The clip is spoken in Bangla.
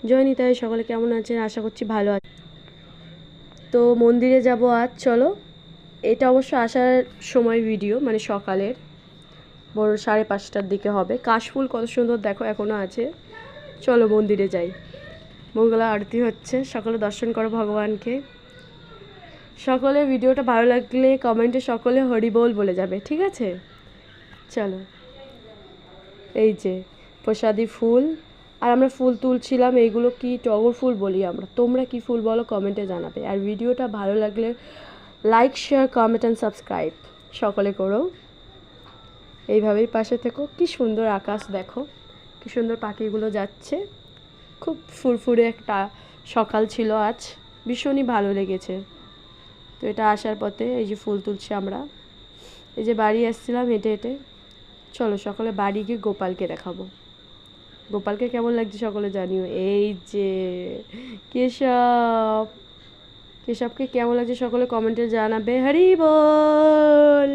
জয় নিতাই, সকলে কেমন আছেন? আশা করছি ভালো আছে। তো মন্দিরে যাব আজ, চলো। এটা অবশ্য আসার সময় ভিডিও, মানে সকালের বড় 5:30টার দিকে হবে। কাশফুল কত সুন্দর দেখো, এখনও আছে। চলো মন্দিরে যাই। মঙ্গলা আরতি হচ্ছে, সকলে দর্শন করো ভগবানকে। সকলে ভিডিওটা ভালো লাগলে কমেন্টে সকলে হরি বল বলে যাবে, ঠিক আছে? চলো। এই যে প্রসাদী ফুল, আর আমরা ফুল তুলছিলাম। এইগুলো কি টগর ফুল বলি আমরা, তোমরা কি ফুল বলো কমেন্টে জানাবে। আর ভিডিওটা ভালো লাগলে like, share, comment and subscribe সকলে করো। এইভাবেই পাশে থেকো। কি সুন্দর আকাশ দেখো, কি সুন্দর পাখিগুলো যাচ্ছে। খুব ফুরফুরে একটা সকাল ছিল আজ, ভীষণই ভালো লেগেছে। তো এটা আসার পথে এই যে ফুল তুলছি আমরা। এই যে বাড়ি আসছিলাম হেঁটে হেঁটে। চলো সকলে বাড়ি গিয়ে গোপালকে দেখাবো। গোপালকে কেমন লাগছে সকলে জানিও। এই যে কেশবকে কেমন লাগছে সকলে কমেন্টে জানাবে। হরি বল।